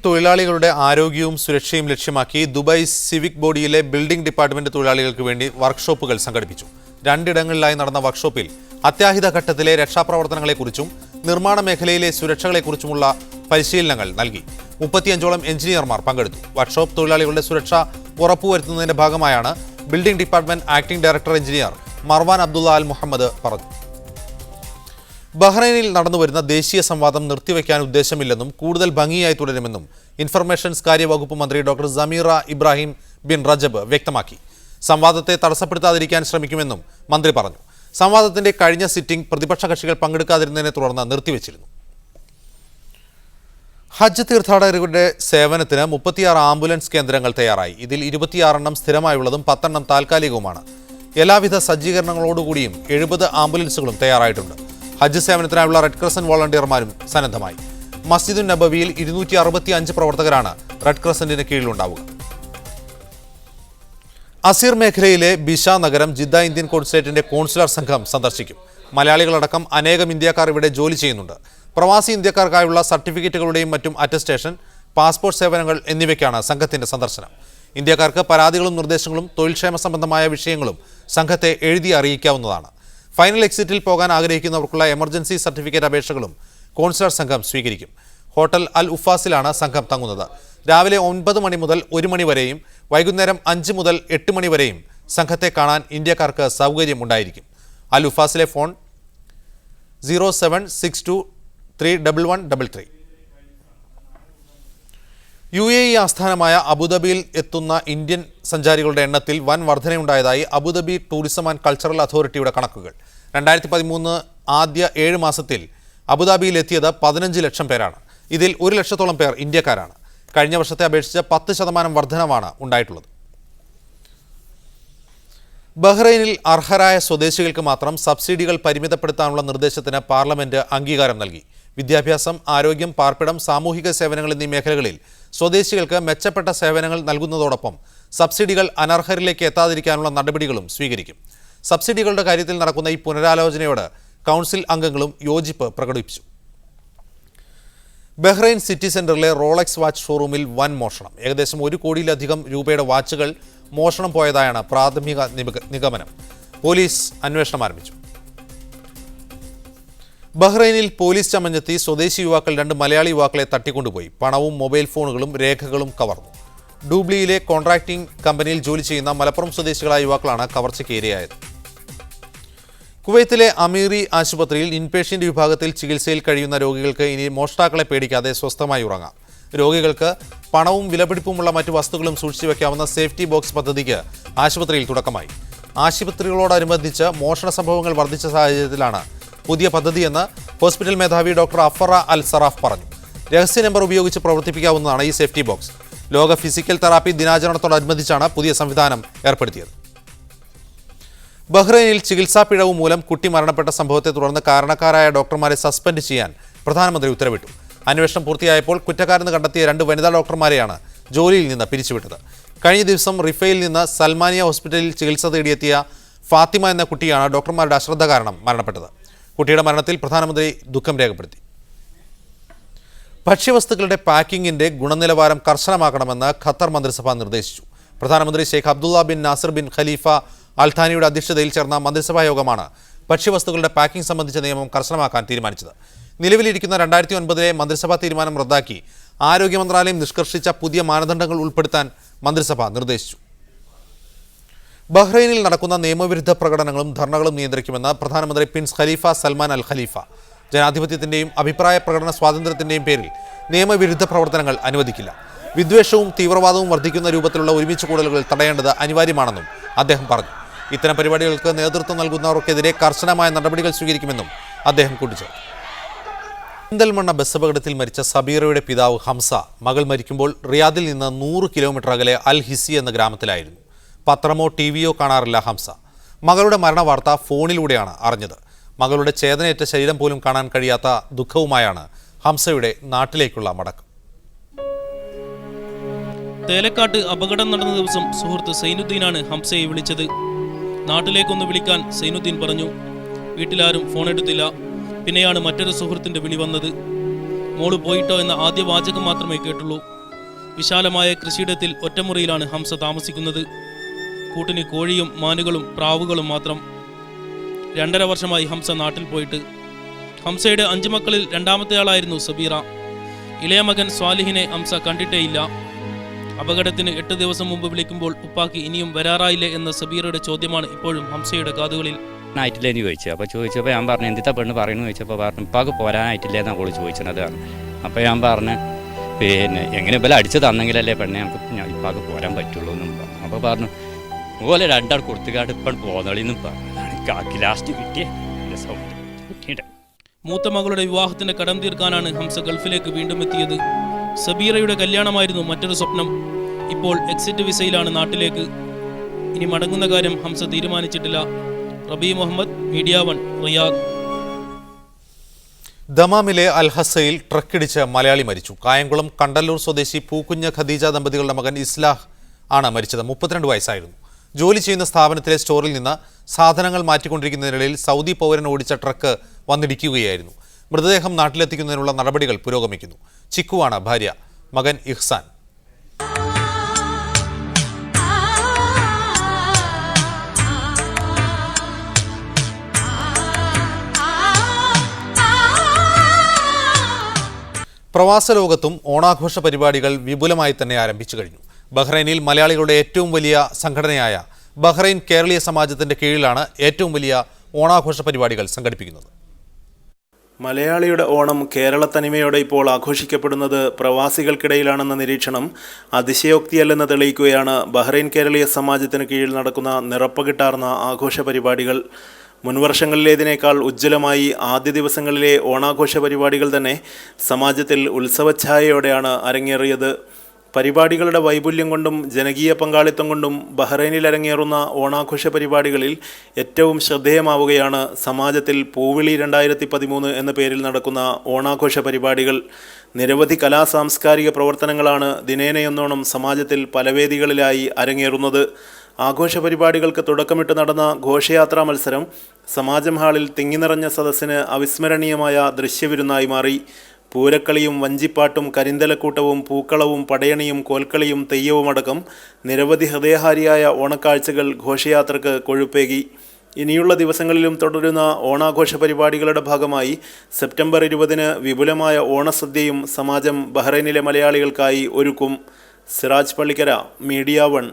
തൊഴിലാളികളുടെ ആരോഗ്യവും സുരക്ഷയും ലക്ഷ്യമാക്കി ദുബായ് സിവിക് ബോഡിയിലെ ബിൽഡിംഗ് ഡിപ്പാർട്ട്മെന്റ് തൊഴിലാളികൾക്ക് വേണ്ടി വർക്ക്ഷോപ്പുകൾ സംഘടിപ്പിച്ചു. 2 ഇടങ്ങളിലായി നടന്ന വർക്ക്ഷോപ്പിൽ അത്യാഹിത ഘട്ടത്തിലെ രക്ഷാപ്രവർത്തനങ്ങളെക്കുറിച്ചും നിർമ്മാണ മേഖലയിലെ സുരക്ഷകളെക്കുറിച്ചുമുള്ള പരിശീലനങ്ങൾ നൽകി. 35ഓളം എഞ്ചിനീയർമാർ പങ്കെടുത്തു. വർക്ക്ഷോപ്പ് തൊഴിലാളികളുടെ സുരക്ഷ ഉറപ്പുവരുത്തുന്നതിന്റെ ഭാഗമായാണ് building department acting director engineer Marwan Abdulla Al Mohammed പറഞ്ഞു. ബഹ്റൈനിൽ നടന്നുവരുന്ന ദേശീയ സംവാദം നിർത്തിവെക്കാൻ ഉദ്ദേശമില്ലെന്നും കൂടുതൽ ഭംഗിയായി തുടരുമെന്നും ഇൻഫർമേഷൻസ് കാര്യവകുപ്പ് മന്ത്രി ഡോക്ടർ സമീറ ഇബ്രാഹിം ബിൻ റജബ് വ്യക്തമാക്കി. സംവാദത്തെ തടസ്സപ്പെടുത്താതിരിക്കാൻ ശ്രമിക്കുമെന്നും മന്ത്രി പറഞ്ഞു. സംവാദത്തിന്റെ കഴിഞ്ഞ സിറ്റിംഗ് പ്രതിപക്ഷ കക്ഷികൾ പങ്കെടുക്കാതിരുന്നതിനെ തുടർന്ന് നിർത്തിവെച്ചിരുന്നു. ഹജ്ജ് തീർത്ഥാടകരുടെ സേവനത്തിന് 36 ആംബുലൻസ് കേന്ദ്രങ്ങൾ തയ്യാറായി. ഇതിൽ 26 സ്ഥിരമായുള്ളതും 10 താൽക്കാലികവുമാണ്. എല്ലാവിധ സജ്ജീകരണങ്ങളോടുകൂടിയും 70 ആംബുലൻസുകളും തയ്യാറായിട്ടുണ്ട്. ഹജ്ജ് സേവനത്തിനായുള്ള റെഡ് ക്രസന്റ് വോളണ്ടിയർമാരും സന്നദ്ധമായി. മസ്ജിദുൻ നബവിയിൽ 265 പ്രവർത്തകരാണ് റെഡ് ക്രസന്റിന് കീഴിലുണ്ടാവുക. അസീർ മേഖലയിലെ ബിഷ നഗരം ജിദ്ദ ഇന്ത്യൻ കോൺസുലേറ്റിന്റെ കോൺസുലർ സംഘം സന്ദർശിക്കും. മലയാളികളടക്കം അനേകം ഇന്ത്യക്കാർ ഇവിടെ ജോലി ചെയ്യുന്നുണ്ട്. പ്രവാസി ഇന്ത്യക്കാർക്കായുള്ള സർട്ടിഫിക്കറ്റുകളുടെയും മറ്റും അറ്റസ്റ്റേഷൻ, പാസ്പോർട്ട് സേവനങ്ങൾ എന്നിവയ്ക്കാണ് സംഘത്തിന്റെ സന്ദർശനം. ഇന്ത്യക്കാർക്ക് പരാതികളും നിർദ്ദേശങ്ങളും തൊഴിൽക്ഷേമ സംബന്ധമായ വിഷയങ്ങളും സംഘത്തെ എഴുതി അറിയിക്കാവുന്നതാണ്. ഫൈനൽ എക്സിറ്റിൽ പോകാൻ ആഗ്രഹിക്കുന്നവർക്കുള്ള എമർജൻസി സർട്ടിഫിക്കറ്റ് അപേക്ഷകളും കോൺസുലർ സംഘം സ്വീകരിക്കും. ഹോട്ടൽ അൽ ഉഫാസിലാണ് സംഘം തങ്ങുന്നത്. രാവിലെ 9 മണി മുതൽ 1 മണി വരെയും വൈകുന്നേരം 5 മുതൽ 8 മണി വരെയും സംഘത്തെ കാണാൻ ഇന്ത്യക്കാർക്ക് സൗകര്യമുണ്ടായിരിക്കും. അൽ ഉഫാസിലെ ഫോൺ 0762311133. UAE ആസ്ഥാനമായ അബുദാബിയിൽ എത്തുന്ന ഇന്ത്യൻ സഞ്ചാരികളുടെ എണ്ണത്തിൽ വൻ വർധനയുണ്ടായതായി അബുദാബി ടൂറിസം ആൻഡ് കൾച്ചറൽ അതോറിറ്റിയുടെ കണക്കുകൾ. 2013 ആദ്യ 7 മാസത്തിൽ അബുദാബിയിൽ എത്തിയത് 15 ലക്ഷം പേരാണ്. ഇതിൽ 1 ലക്ഷത്തോളം പേർ ഇന്ത്യക്കാരാണ്. കഴിഞ്ഞ വർഷത്തെ അപേക്ഷിച്ച് 10% വർധനമാണ് ഉണ്ടായിട്ടുള്ളത്. ബഹ്റൈനിൽ അർഹരായ സ്വദേശികൾക്ക് മാത്രം സബ്സിഡികൾ പരിമിതപ്പെടുത്താനുള്ള നിർദ്ദേശത്തിന് പാർലമെന്റ് അംഗീകാരം നൽകി. വിദ്യാഭ്യാസം, ആരോഗ്യം, പാർപ്പിടം, സാമൂഹിക സേവനങ്ങൾ എന്നീ മേഖലകളിൽ സ്വദേശികൾക്ക് മെച്ചപ്പെട്ട സേവനങ്ങൾ നൽകുന്നതോടൊപ്പം സബ്സിഡികൾ അനർഹരിലേക്ക് എത്താതിരിക്കാനുള്ള നടപടികളും സ്വീകരിക്കും. സബ്സിഡികളുടെ കാര്യത്തിൽ നടക്കുന്ന ഈ പുനരാലോചനയോട് കൗൺസിൽ അംഗങ്ങളും യോജിപ്പ് പ്രകടിപ്പിച്ചു. ബഹ്റൈൻ സിറ്റി സെന്ററിലെ റോളക്സ് വാച്ച് ഷോറൂമിൽ വൻ മോഷണം. ഏകദേശം 1 കോടിയിലധികം രൂപയുടെ വാച്ചുകൾ മോഷണം പോയതായാണ് പ്രാഥമിക നിഗമനം. പോലീസ് അന്വേഷണം ആരംഭിച്ചു. ബഹ്റൈനിൽ പോലീസ് ചമഞ്ഞെത്തി സ്വദേശി യുവാക്കൾ 2 മലയാളി യുവാക്കളെ തട്ടിക്കൊണ്ടുപോയി. പണവും മൊബൈൽ ഫോണുകളും രേഖകളും കവർന്നു. ഡൂബ്ലിയിലെ കോൺട്രാക്ടിംഗ് കമ്പനിയിൽ ജോലി ചെയ്യുന്ന മലപ്പുറം സ്വദേശികളായ യുവാക്കളാണ് കവർച്ചയ്ക്ക് ഇരയായത്. കുവൈത്തിലെ അമീറി ആശുപത്രിയിൽ ഇൻപേഷ്യന്റ് വിഭാഗത്തിൽ ചികിത്സയിൽ കഴിയുന്ന രോഗികൾക്ക് ഇനി മോഷ്ടാക്കളെ പേടിക്കാതെ സ്വസ്ഥമായി ഉറങ്ങാം. രോഗികൾക്ക് പണവും വിലപിടിപ്പുമുള്ള മറ്റു വസ്തുക്കളും സൂക്ഷിച്ചു വയ്ക്കാവുന്ന സേഫ്റ്റി ബോക്സ് പദ്ധതിക്ക് ആശുപത്രിയിൽ തുടക്കമായി. ആശുപത്രികളോടനുബന്ധിച്ച് മോഷണ സംഭവങ്ങൾ വർദ്ധിച്ച സാഹചര്യത്തിലാണ് പുതിയ പദ്ധതിയെന്ന് ഹോസ്പിറ്റൽ മേധാവി ഡോക്ടർ അഫറ അൽ സറാഫ് പറഞ്ഞു. രഹസ്യ നമ്പർ ഉപയോഗിച്ച് പ്രവർത്തിപ്പിക്കാവുന്നതാണ് ഈ സേഫ്റ്റി ബോക്സ്. ലോക ഫിസിക്കൽ തെറാപ്പി ദിനാചരണത്തോടനുബന്ധിച്ചാണ് പുതിയ സംവിധാനം ഏർപ്പെടുത്തിയത്. ബഹ്റൈനിൽ ചികിത്സാ പിഴവ് മൂലം കുട്ടി മരണപ്പെട്ട സംഭവത്തെ തുടർന്ന് കാരണക്കാരായ ഡോക്ടർമാരെ സസ്പെൻഡ് ചെയ്യാൻ പ്രധാനമന്ത്രി ഉത്തരവിട്ടു. അന്വേഷണം പൂർത്തിയായപ്പോൾ കുറ്റക്കാരെന്ന് കണ്ടെത്തിയ 2 വനിതാ ഡോക്ടർമാരെയാണ് ജോലിയിൽ നിന്ന് പിരിച്ചുവിട്ടത്. കഴിഞ്ഞ ദിവസം റിഫയിൽ നിന്ന് സൽമാനിയ ഹോസ്പിറ്റലിൽ ചികിത്സ തേടിയെത്തിയ ഫാത്തിമ എന്ന കുട്ടിയാണ് ഡോക്ടർമാരുടെ അശ്രദ്ധ കാരണം മരണപ്പെട്ടത്. കുട്ടിയുടെ മരണത്തിൽ പ്രധാനമന്ത്രി ദുഃഖം രേഖപ്പെടുത്തി. ഭക്ഷ്യവസ്തുക്കളുടെ പാക്കിങ്ങിന്റെ ഗുണനിലവാരം കർശനമാക്കണമെന്ന് ഖത്തർ മന്ത്രിസഭ നിർദ്ദേശിച്ചു. പ്രധാനമന്ത്രി Sheikh Abdullah bin Nasser bin Khalifa അൽഥാനിയുടെ അധ്യക്ഷതയിൽ ചേർന്ന മന്ത്രിസഭാ യോഗമാണ് ഭക്ഷ്യവസ്തുക്കളുടെ പാക്കിംഗ് സംബന്ധിച്ച നിയമം കർശനമാക്കാൻ തീരുമാനിച്ചത്. നിലവിലിരിക്കുന്ന 2009 മന്ത്രിസഭാ തീരുമാനം റദ്ദാക്കി ആരോഗ്യ മന്ത്രാലയം നിഷ്കർഷിച്ച പുതിയ മാനദണ്ഡങ്ങൾ ഉൾപ്പെടുത്താൻ മന്ത്രിസഭ നിർദ്ദേശിച്ചു. ബഹ്റൈനിൽ നടക്കുന്ന നിയമവിരുദ്ധ പ്രകടനങ്ങളും ധർണകളും നിയന്ത്രിക്കുമെന്ന് പ്രധാനമന്ത്രി പ്രിൻസ് ഖലീഫ സൽമാൻ അൽ ഖലീഫ. ജനാധിപത്യത്തിന്റെയും അഭിപ്രായ പ്രകടന സ്വാതന്ത്ര്യത്തിന്റെയും പേരിൽ നിയമവിരുദ്ധ പ്രവർത്തനങ്ങൾ അനുവദിക്കില്ല. വിദ്വേഷവും തീവ്രവാദവും വർദ്ധിക്കുന്ന രൂപത്തിലുള്ള ഒരുമിച്ച് കൂടലുകൾ തടയേണ്ടത് അനിവാര്യമാണെന്നും അദ്ദേഹം പറഞ്ഞു. ഇത്തരം പരിപാടികൾക്ക് നേതൃത്വം നൽകുന്നവർക്കെതിരെ കർശനമായ നടപടികൾ സ്വീകരിക്കുമെന്നും അദ്ദേഹം കൂട്ടിച്ചേർത്തു. പെരിന്തൽമണ്ണ ബസ് അപകടത്തിൽ മരിച്ച സബീറയുടെ പിതാവ് ഹംസ മകൾ മരിക്കുമ്പോൾ റിയാദിൽ നിന്ന് 100 കിലോമീറ്റർ അകലെ അൽ ഹിസി എന്ന ഗ്രാമത്തിലായിരുന്നു. പത്രമോ ടിവിയോ കാണാറില്ല ഹംസ. മകളുടെ മരണവാർത്ത ഫോണിലൂടെയാണ് അറിഞ്ഞത്. മകളുടെ ചേതനയേറ്റ ശരീരം പോലും കാണാൻ കഴിയാത്ത ദുഃഖവുമായാണ് ഹംസയുടെ നാട്ടിലേക്കുള്ള മടക്കം. തേലക്കാട്ട് അപകടം നടന്ന ദിവസം സുഹൃത്ത് സൈനുദ്ദീനാണ് ഹംസയെ വിളിച്ചത്. നാട്ടിലേക്കൊന്ന് വിളിക്കാൻ സൈനുദ്ദീൻ പറഞ്ഞു. വീട്ടിലാരും ഫോൺ എടുത്തില്ല. പിന്നെയാണ് മറ്റൊരു സുഹൃത്തിന്റെ വിളി വന്നത്. മോള് പോയിട്ടോ എന്ന ആദ്യ വാചകം മാത്രമേ കേട്ടുള്ളൂ. വിശാലമായ കൃഷിയിടത്തിൽ ഒറ്റമുറിയിലാണ് ഹംസ താമസിക്കുന്നത്. കൂട്ടിന് കോഴിയും മാനുകളും പ്രാവുകളും മാത്രം. 2.5 വർഷമായി ഹംസ നാട്ടിൽ പോയിട്ട്. ഹംസയുടെ 5 മക്കളിൽ രണ്ടാമത്തെയാളായിരുന്നു സബീറ. ഇളയ മകൻ സ്വാലിഹിനെ ഹംസ കണ്ടിട്ടേയില്ല. അപകടത്തിന് 8 ദിവസം മുമ്പ് വിളിക്കുമ്പോൾ ഉപ്പാക്ക് ഇനിയും വരാറായില്ലേ എന്ന സബീറയുടെ ചോദ്യമാണ് ഇപ്പോഴും ഹംസയുടെ കാതുകളിൽ. ആയിട്ടില്ലേന്ന് ചോദിച്ചു. അപ്പോൾ ചോദിച്ചപ്പോൾ ഞാൻ പറഞ്ഞു എന്തിത്താ പെണ്ണ് പറയുന്നു ചോദിച്ചപ്പോൾ പറഞ്ഞു ഉപ്പാക്ക് പോരാനായിട്ടില്ലേ എന്നാണ് അവൾ ചോദിച്ചതാണ്. അപ്പോൾ ഞാൻ പറഞ്ഞു പിന്നെ എങ്ങനെ ഇപ്പം അടിച്ച് തന്നെങ്കിലല്ലേ പെണ്ണെ നമുക്ക് ഇപ്പാക്ക് പോരാൻ പറ്റുള്ളൂ എന്നും പറഞ്ഞു. അപ്പോൾ പറഞ്ഞു അതുപോലെ 2 ആൾ കൊടുത്തുകാട്ട് ഇപ്പം പോന്നളിന്നും പറഞ്ഞതാണ്. കാക്കി ലാസ്റ്റ് കിട്ടിയ സൗണ്ട് കുട്ടിയുടെ. മൂത്ത മകളുടെ വിവാഹത്തിന്റെ കടം തീർക്കാനാണ് ഹംസ ഗൾഫിലേക്ക് വീണ്ടും എത്തിയത്. സബീറയുടെ കല്യാണമായിരുന്നു മറ്റൊരു സ്വപ്നം. ഇപ്പോൾ എക്സിറ്റ് വിസയിലാണ് നാട്ടിലേക്ക്. ഇനി മടങ്ങുന്ന കാര്യം ഹംസ തീരുമാനിച്ചിട്ടില്ല. റബി മുഹമ്മദ്, മീഡിയ 1, റിയാദ്. ദമാമിലെ അൽഹസയിൽ ട്രക്കിടിച്ച് മലയാളി മരിച്ചു. കായംകുളം കണ്ടല്ലൂർ സ്വദേശി പൂക്കുഞ്ഞ് ഖദീജ ദമ്പതികളുടെ മകൻ ഇസ്ലാഹ് ആണ് മരിച്ചത്. 32 വയസ്സായിരുന്നു. ജോലി ചെയ്യുന്ന സ്ഥാപനത്തിലെ സ്റ്റോറിൽ നിന്ന് സാധനങ്ങൾ മാറ്റിക്കൊണ്ടിരിക്കുന്നതിനിടയിൽ സൗദി പൗരൻ ഓടിച്ച ട്രക്ക് വന്നിടിക്കുകയായിരുന്നു. മൃതദേഹം നാട്ടിലെത്തിക്കുന്നതിനുള്ള നടപടികൾ പുരോഗമിക്കുന്നു. ചിക്കുവാണ് ഭാര്യ. മകൻ ഇഹ്സാൻ. പ്രവാസ ലോകത്തും ഓണാഘോഷ പരിപാടികൾ വിപുലമായി തന്നെ ആരംഭിച്ചു കഴിഞ്ഞു. ബഹ്റൈനിൽ മലയാളികളുടെ ഏറ്റവും വലിയ സംഘടനയായ ബഹ്റൈൻ കേരളീയ സമാജത്തിന്റെ കീഴിലാണ് ഏറ്റവും വലിയ ഓണാഘോഷ പരിപാടികൾ സംഘടിപ്പിക്കുന്നത്. മലയാളിയുടെ ഓണം കേരള തനിമയോടെ ഇപ്പോൾ ആഘോഷിക്കപ്പെടുന്നത് പ്രവാസികൾക്കിടയിലാണെന്ന നിരീക്ഷണം അതിശയോക്തിയല്ലെന്ന് തെളിയിക്കുകയാണ് ബഹ്റൈൻ കേരളീയ സമാജത്തിന് കീഴിൽ നടക്കുന്ന നിറപ്പകിട്ടാർന്ന ആഘോഷ പരിപാടികൾ. മുൻവർഷങ്ങളിലേതിനേക്കാൾ ഉജ്ജ്വലമായി ആദ്യ ദിവസങ്ങളിലെ ഓണാഘോഷ പരിപാടികൾ തന്നെ സമാജത്തിൽ ഉത്സവഛായയോടെയാണ് അരങ്ങേറിയത്. പരിപാടികളുടെ വൈപുല്യം കൊണ്ടും ജനകീയ പങ്കാളിത്തം കൊണ്ടും ബഹ്റൈനിൽ അരങ്ങേറുന്ന ഓണാഘോഷ പരിപാടികളിൽ ഏറ്റവും ശ്രദ്ധേയമാവുകയാണ് സമാജത്തിൽ പൂവിളി 2013 എന്ന പേരിൽ നടക്കുന്ന ഓണാഘോഷ പരിപാടികൾ. നിരവധി സാംസ്കാരിക പ്രവർത്തനങ്ങളാണ് ദിനേനയൊന്നോണം സമാജത്തിൽ പല വേദികളിലായി അരങ്ങേറുന്നത്. ആഘോഷ പരിപാടികൾക്ക് തുടക്കമിട്ട് നടന്ന ഘോഷയാത്രാ മത്സരം സമാജം ഹാളിൽ തിങ്ങിനിറഞ്ഞ സദസ്സിന് അവിസ്മരണീയമായ ദൃശ്യവിരുന്നായി മാറി. പൂരക്കളിയും വഞ്ചിപ്പാട്ടും കരിന്തലക്കൂട്ടവും പൂക്കളവും പടയണിയും കോൽക്കളിയും തെയ്യവുമടക്കം നിരവധി ഹൃദയഹാരിയായ ഓണക്കാഴ്ചകൾ ഘോഷയാത്രയ്ക്ക് കൊഴുപ്പേകി. ഇനിയുള്ള ദിവസങ്ങളിലും തുടരുന്ന ഓണാഘോഷ പരിപാടികളുടെ ഭാഗമായി സെപ്റ്റംബർ 20 വിപുലമായ ഓണസദ്യയും സമാജം ബഹ്റൈനിലെ മലയാളികൾക്കായി ഒരുക്കും. സിറാജ് പള്ളിക്കര, മീഡിയ 1.